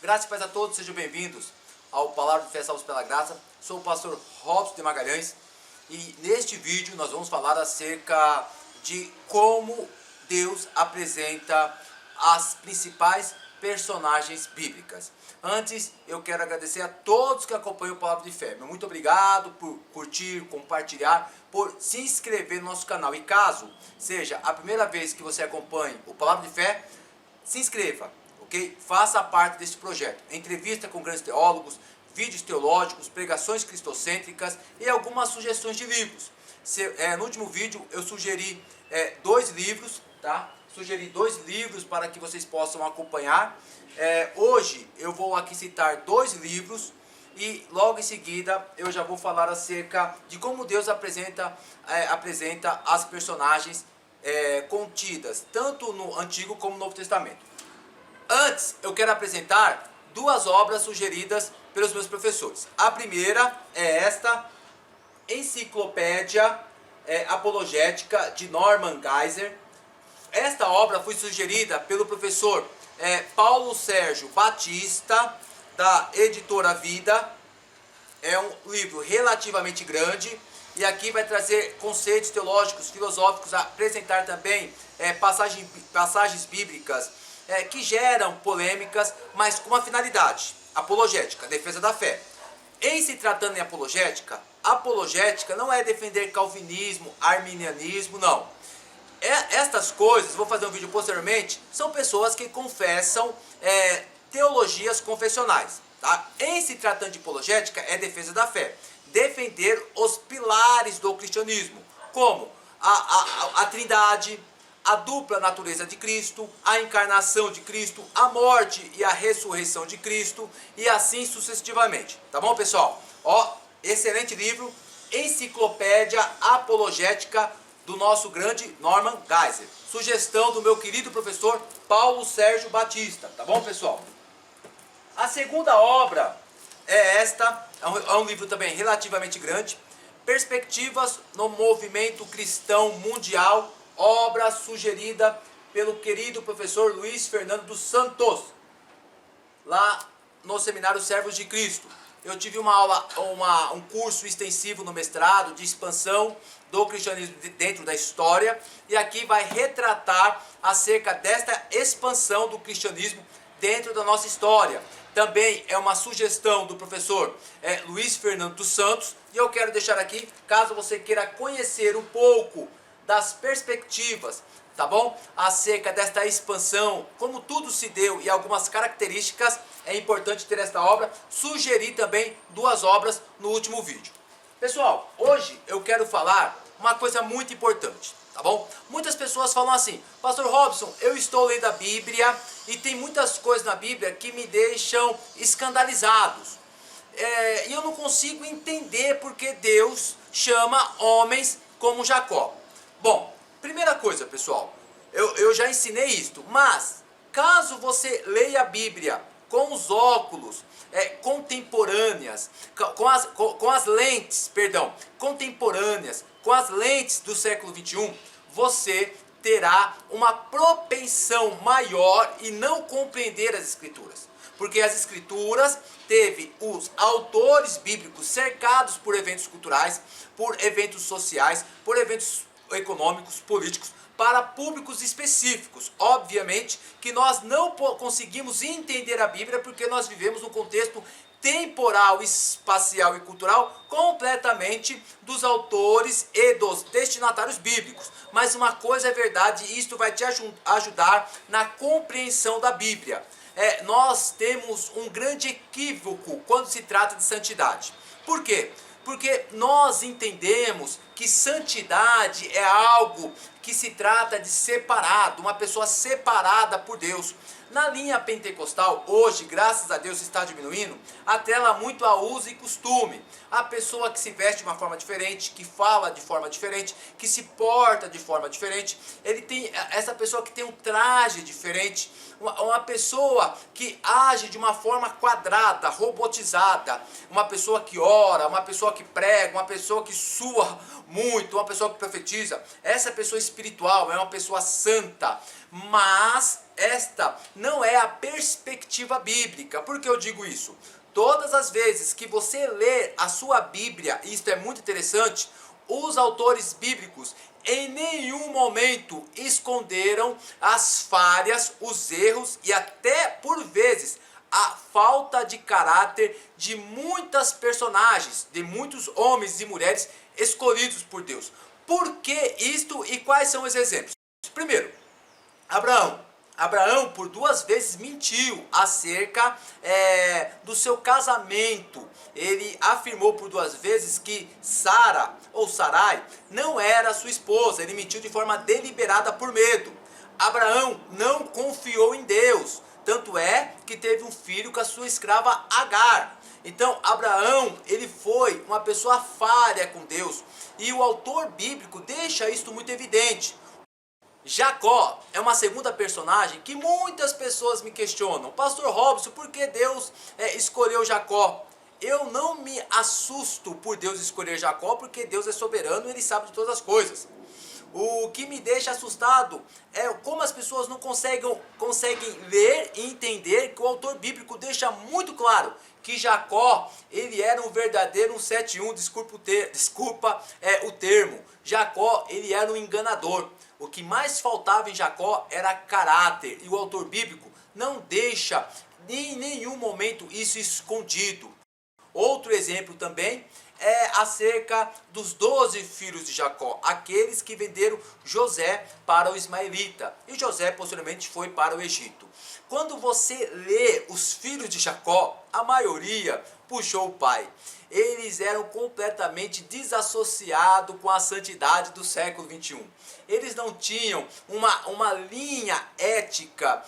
Graça e paz a todos, sejam bem-vindos ao Palavra de Fé Salvos pela Graça. Sou o pastor Robson de Magalhães e neste vídeo nós vamos falar acerca de como Deus apresenta as principais personagens bíblicas. Antes, eu quero agradecer a todos que acompanham o Palavra de Fé. Muito obrigado por curtir, compartilhar, por se inscrever no nosso canal. E caso seja a primeira vez que você acompanha o Palavra de Fé, se inscreva, ok? Faça parte desse projeto. Entrevista com grandes teólogos, vídeos teológicos, pregações cristocêntricas e algumas sugestões de livros. No último vídeo eu sugeri 2 livros, tá? Sugeri 2 livros para que vocês possam acompanhar. Hoje eu vou aqui citar 2 livros e logo em seguida eu já vou falar acerca de como Deus apresenta as personagens contidas tanto no Antigo como no Novo Testamento. Antes eu quero apresentar 2 obras sugeridas pelos meus professores. A primeira é esta Enciclopédia Apologética de Norman Geisler. Esta obra foi sugerida pelo professor Paulo Sérgio Batista, da editora Vida. É um livro relativamente grande e aqui vai trazer conceitos teológicos, filosóficos, apresentar também passagens bíblicas que geram polêmicas, mas com uma finalidade apologética, defesa da fé. Em se tratando em apologética não é defender calvinismo, arminianismo, não. Estas coisas, vou fazer um vídeo posteriormente, são pessoas que confessam teologias confessionais. Tá? Em se tratando de apologética, é defesa da fé. Defender os pilares do cristianismo, como a Trindade, a dupla natureza de Cristo, a encarnação de Cristo, a morte e a ressurreição de Cristo, e assim sucessivamente. Tá bom, pessoal? Excelente livro, Enciclopédia Apologética do nosso grande Norman Geisler. Sugestão do meu querido professor Paulo Sérgio Batista. Tá bom, pessoal? A segunda obra é esta, é um livro também relativamente grande, Perspectivas no Movimento Cristão Mundial, obra sugerida pelo querido professor Luiz Fernando dos Santos, lá no Seminário Servos de Cristo. Eu tive um curso extensivo no mestrado de expansão do cristianismo dentro da história, e aqui vai retratar acerca desta expansão do cristianismo dentro da nossa história. Também é uma sugestão do professor Luiz Fernando dos Santos, e eu quero deixar aqui, caso você queira conhecer um pouco das perspectivas, tá bom? Acerca desta expansão, como tudo se deu e algumas características, é importante ter esta obra. Sugeri também 2 obras no último vídeo. Pessoal, hoje eu quero falar uma coisa muito importante, tá bom? Muitas pessoas falam assim: Pastor Robson, eu estou lendo a Bíblia e tem muitas coisas na Bíblia que me deixam escandalizados. E eu não consigo entender porque Deus chama homens como Jacó. Bom, primeira coisa, pessoal, eu já ensinei isto, mas caso você leia a Bíblia com os óculos contemporâneas, com as lentes, contemporâneas, com as lentes do século 21, você terá uma propensão maior em não compreender as Escrituras. Porque as Escrituras teve os autores bíblicos cercados por eventos culturais, por eventos sociais, por eventos econômicos, políticos, para públicos específicos. Obviamente que nós não conseguimos entender a Bíblia porque nós vivemos num contexto temporal, espacial e cultural completamente dos autores e dos destinatários bíblicos. Mas uma coisa é verdade, e isto vai te ajudar na compreensão da Bíblia. Nós temos um grande equívoco quando se trata de santidade. Por quê? Porque nós entendemos que santidade é algo que se trata de separado, uma pessoa separada por Deus. Na linha pentecostal, hoje, graças a Deus, está diminuindo, atrela muito a uso e costume. A pessoa que se veste de uma forma diferente, que fala de forma diferente, que se porta de forma diferente, essa pessoa que tem um traje diferente, uma pessoa que age de uma forma quadrada, robotizada, uma pessoa que ora, uma pessoa que prega, uma pessoa que sua muito, uma pessoa que profetiza. Essa pessoa espiritual é uma pessoa santa, Mas esta não é a perspectiva bíblica. Por que eu digo isso? Todas as vezes que você lê a sua Bíblia, e isto é muito interessante, os autores bíblicos em nenhum momento esconderam as falhas, os erros e até por vezes a falta de caráter de muitas personagens, de muitos homens e mulheres escolhidos por Deus. Por que isto e quais são os exemplos? Primeiro, Abraão por 2 vezes mentiu acerca do seu casamento. Ele afirmou por 2 vezes que Sara ou Sarai não era sua esposa. Ele mentiu de forma deliberada por medo. Abraão não confiou em Deus. Tanto é que teve um filho com a sua escrava Agar. Então Abraão, ele foi uma pessoa falha com Deus. E o autor bíblico deixa isto muito evidente. Jacó é uma segunda personagem que muitas pessoas me questionam. Pastor Robson, por que Deus escolheu Jacó? Eu não me assusto por Deus escolher Jacó, porque Deus é soberano e Ele sabe de todas as coisas. O que me deixa assustado é como as pessoas não conseguem ler e entender que o autor bíblico deixa muito claro que Jacó, ele era um verdadeiro 171, desculpa o termo. Jacó, ele era um enganador. O que mais faltava em Jacó era caráter. E o autor bíblico não deixa em nenhum momento isso escondido. Outro exemplo também é acerca dos 12 filhos de Jacó, aqueles que venderam José para o ismaelita, e José posteriormente foi para o Egito. Quando você lê os filhos de Jacó, a maioria puxou o pai. Eles eram completamente desassociados com a santidade do século 21. Eles não tinham uma linha ética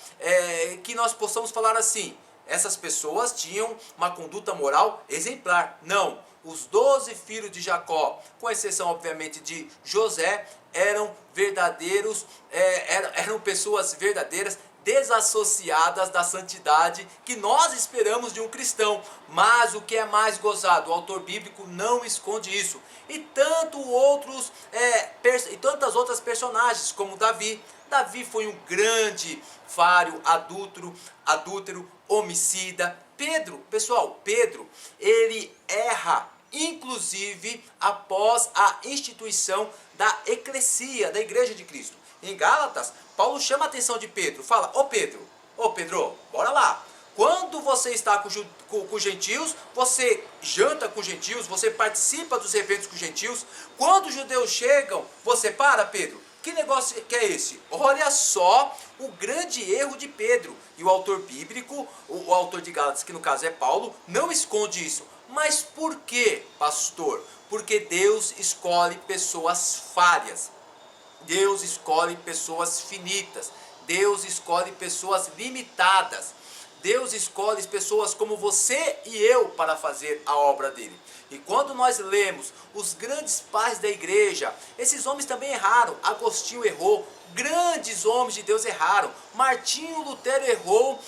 que nós possamos falar assim. Essas pessoas tinham uma conduta moral exemplar. Não, os 12 filhos de Jacó, com exceção obviamente de José, eram verdadeiros, eram pessoas verdadeiras, desassociadas da santidade que nós esperamos de um cristão. Mas o que é mais gozado, o autor bíblico não esconde isso. E tantas outras personagens, como Davi. Davi foi um grande falho, adúltero, homicida. Pedro, ele erra, inclusive após a instituição da eclesia, da igreja de Cristo. Em Gálatas, Paulo chama a atenção de Pedro, fala: ô Pedro, bora lá. Quando você está com gentios, você janta com gentios, você participa dos eventos com gentios. Quando os judeus chegam, você para, Pedro. Que negócio que é esse? Olha só o grande erro de Pedro. E o autor bíblico, o autor de Gálatas, que no caso é Paulo, não esconde isso. Mas por quê, pastor? Porque Deus escolhe pessoas falhas. Deus escolhe pessoas finitas. Deus escolhe pessoas limitadas. Deus escolhe pessoas como você e eu para fazer a obra dele. E quando nós lemos os grandes pais da igreja, esses homens também erraram. Agostinho errou, grandes homens de Deus erraram. Martinho Lutero errou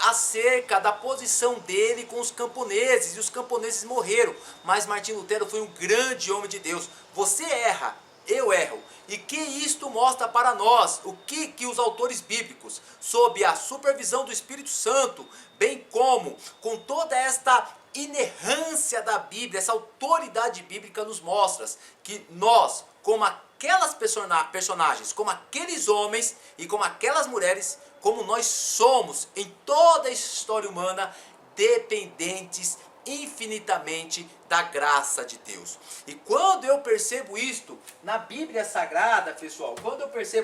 acerca da posição dele com os camponeses, e os camponeses morreram. Mas Martinho Lutero foi um grande homem de Deus. Você erra, eu erro. E que isto mostra para nós? O que os autores bíblicos, sob a supervisão do Espírito Santo, bem como com toda esta inerrância da Bíblia, essa autoridade bíblica nos mostra que nós, como aquelas personagens, como aqueles homens e como aquelas mulheres, como nós somos em toda a história humana, dependentes infinitamente da graça de Deus. E quando eu percebo isto na Bíblia Sagrada, pessoal, deixa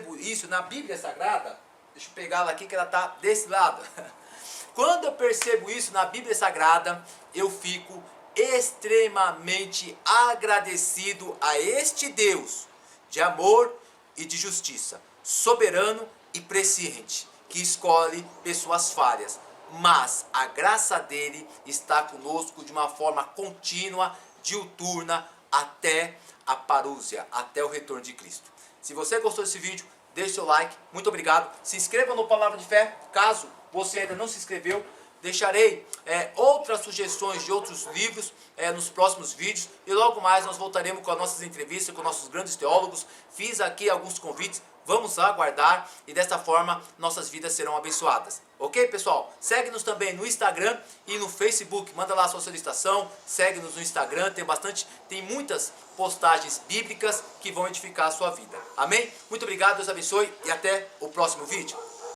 eu pegar ela aqui que ela está desse lado. Quando eu percebo isso na Bíblia Sagrada, eu fico extremamente agradecido a este Deus de amor e de justiça, soberano e presciente, que escolhe pessoas falhas. Mas a graça dele está conosco de uma forma contínua, diuturna, até a parúzia, até o retorno de Cristo. Se você gostou desse vídeo, deixe seu like, muito obrigado. Se inscreva no Palavra de Fé, caso você ainda não se inscreveu. Deixarei outras sugestões de outros livros nos próximos vídeos. E logo mais nós voltaremos com as nossas entrevistas, com nossos grandes teólogos. Fiz aqui alguns convites. Vamos aguardar e dessa forma nossas vidas serão abençoadas. Ok, pessoal? Segue-nos também no Instagram e no Facebook. Manda lá a sua solicitação, segue-nos no Instagram, tem muitas postagens bíblicas que vão edificar a sua vida. Amém? Muito obrigado, Deus abençoe e até o próximo vídeo.